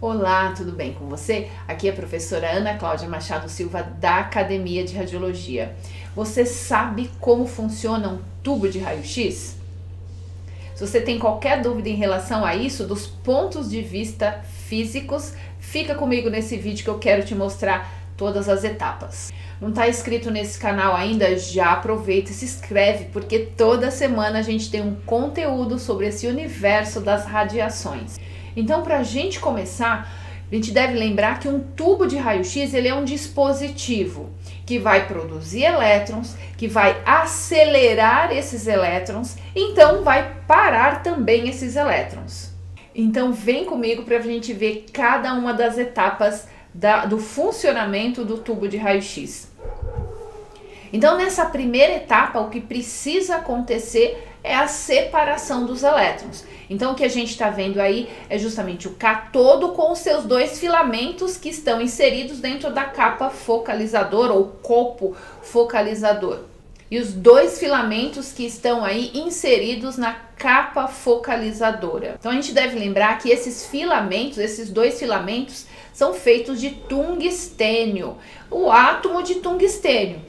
Olá, tudo bem com você? Aqui é a professora Ana Cláudia Machado Silva da Academia de Radiologia. Você sabe como funciona um tubo de raio-x? Se você tem qualquer dúvida em relação a isso, dos pontos de vista físicos, fica comigo nesse vídeo que eu quero te mostrar todas as etapas. Não está inscrito nesse canal ainda? Já aproveita e se inscreve, porque toda semana a gente tem um conteúdo sobre esse universo das radiações. Então, para a gente começar, a gente deve lembrar que um tubo de raio-x ele é um dispositivo que vai produzir elétrons, que vai acelerar esses elétrons, então vai parar também esses elétrons. Então, vem comigo para a gente ver cada uma das etapas do funcionamento do tubo de raio-x. Então, nessa primeira etapa, o que precisa acontecer é a separação dos elétrons. Então, o que a gente está vendo aí é justamente o cátodo com os seus dois filamentos que estão inseridos dentro da capa focalizadora ou copo focalizador. E os dois filamentos que estão aí inseridos na capa focalizadora. Então, a gente deve lembrar que esses dois filamentos, são feitos de tungstênio, o átomo de tungstênio.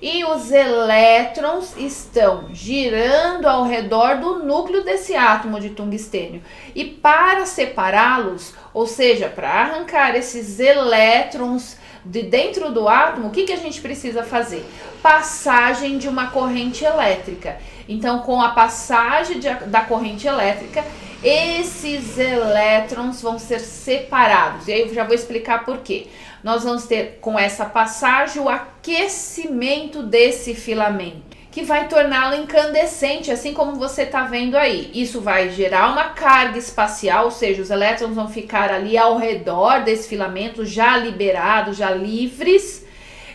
E os elétrons estão girando ao redor do núcleo desse átomo de tungstênio. E para separá-los, ou seja, para arrancar esses elétrons de dentro do átomo, o que a gente precisa fazer? Passagem de uma corrente elétrica. Então, com a passagem da corrente elétrica, esses elétrons vão ser separados. E aí eu já vou explicar por quê. Nós vamos ter com essa passagem o aquecimento desse filamento, que vai torná-lo incandescente, assim como você está vendo aí. Isso vai gerar uma carga espacial, ou seja, os elétrons vão ficar ali ao redor desse filamento, já liberados, já livres,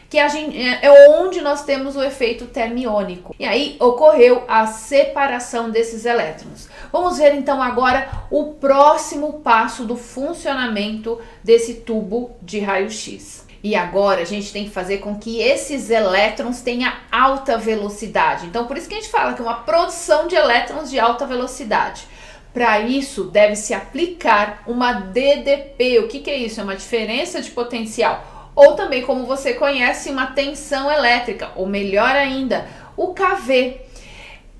que é onde nós temos o efeito termiônico. E aí ocorreu a separação desses elétrons. Vamos ver então agora o próximo passo do funcionamento desse tubo de raio-x. E agora a gente tem que fazer com que esses elétrons tenham alta velocidade. Então por isso que a gente fala que é uma produção de elétrons de alta velocidade. Para isso deve-se aplicar uma DDP. O que é isso? É uma diferença de potencial. Ou também, como você conhece, uma tensão elétrica, ou melhor ainda, o kV.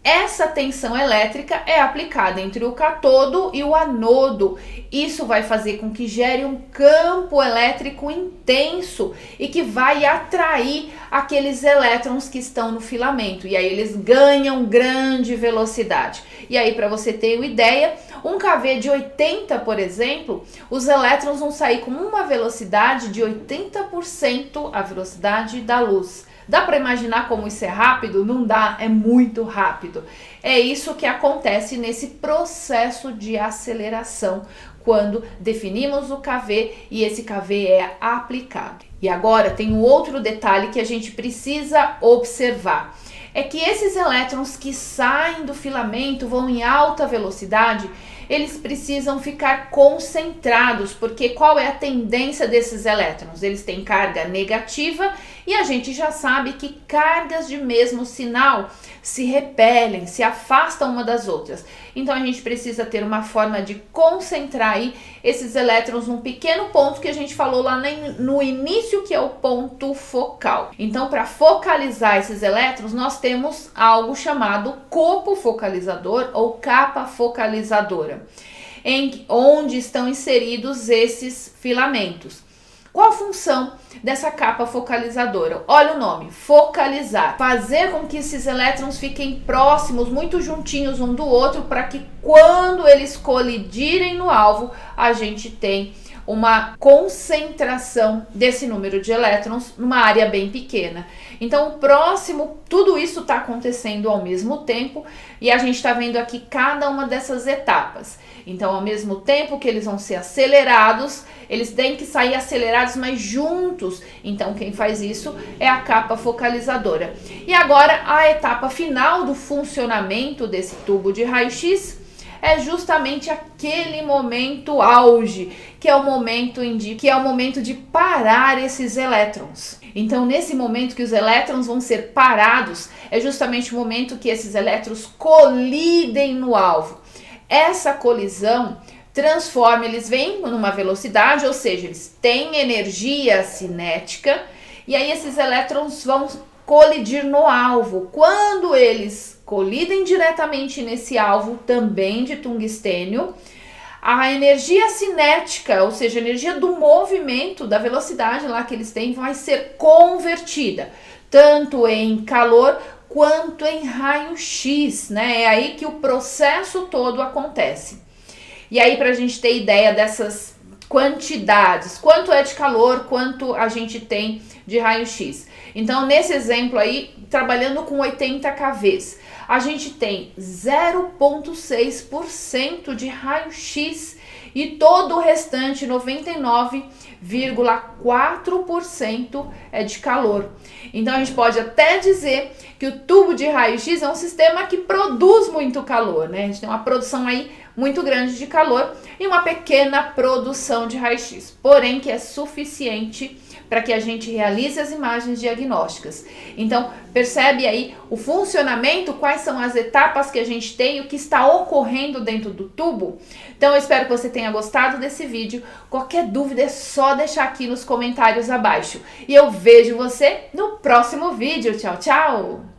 Essa tensão elétrica é aplicada entre o cátodo e o anodo. Isso vai fazer com que gere um campo elétrico intenso e que vai atrair aqueles elétrons que estão no filamento. E aí eles ganham grande velocidade. E aí, para você ter uma ideia, um kV de 80, por exemplo, os elétrons vão sair com uma velocidade de 80% a velocidade da luz. Dá para imaginar como isso é rápido? Não dá, é muito rápido. É isso que acontece nesse processo de aceleração, quando definimos o kV e esse kV é aplicado. E agora tem um outro detalhe que a gente precisa observar. É que esses elétrons que saem do filamento vão em alta velocidade, eles precisam ficar concentrados, porque qual é a tendência desses elétrons? Eles têm carga negativa e a gente já sabe que cargas de mesmo sinal se repelem, se afastam uma das outras. Então a gente precisa ter uma forma de concentrar aí esses elétrons num pequeno ponto que a gente falou lá no início, que é o ponto focal. Então, para focalizar esses elétrons, nós temos algo chamado copo focalizador ou capa focalizadora, onde estão inseridos esses filamentos. Qual a função dessa capa focalizadora? Olha o nome, focalizar. Fazer com que esses elétrons fiquem próximos, muito juntinhos um do outro, para que quando eles colidirem no alvo, a gente tem uma concentração desse número de elétrons numa área bem pequena. Então, tudo isso está acontecendo ao mesmo tempo e a gente está vendo aqui cada uma dessas etapas. Então, ao mesmo tempo que eles vão ser acelerados, eles têm que sair acelerados, mas juntos. Então, quem faz isso é a capa focalizadora. E agora, a etapa final do funcionamento desse tubo de raio-x é justamente aquele momento auge, que é o momento de parar esses elétrons. Então, nesse momento que os elétrons vão ser parados, é justamente o momento que esses elétrons colidem no alvo. Essa colisão transforma, eles vêm numa velocidade, ou seja, eles têm energia cinética, e aí esses elétrons vão colidir no alvo. Quando eles colidem diretamente nesse alvo, também de tungstênio, a energia cinética, ou seja, a energia do movimento, da velocidade lá que eles têm, vai ser convertida, tanto em calor quanto em raio-x, né? É aí que o processo todo acontece. E aí, para a gente ter ideia dessas quantidades, quanto é de calor, quanto a gente tem de raio-x. Então, nesse exemplo aí, trabalhando com 80 kVs, a gente tem 0,6% de raio-x e todo o restante, 99,4% é de calor. Então, a gente pode até dizer que o tubo de raio-x é um sistema que produz muito calor, né? A gente tem uma produção aí muito grande de calor e uma pequena produção de raio-x, porém que é suficiente para que a gente realize as imagens diagnósticas. Então, percebe aí o funcionamento, quais são as etapas que a gente tem, o que está ocorrendo dentro do tubo. Então, eu espero que você tenha gostado desse vídeo. Qualquer dúvida é só deixar aqui nos comentários abaixo. E eu vejo você no próximo vídeo. Tchau, tchau!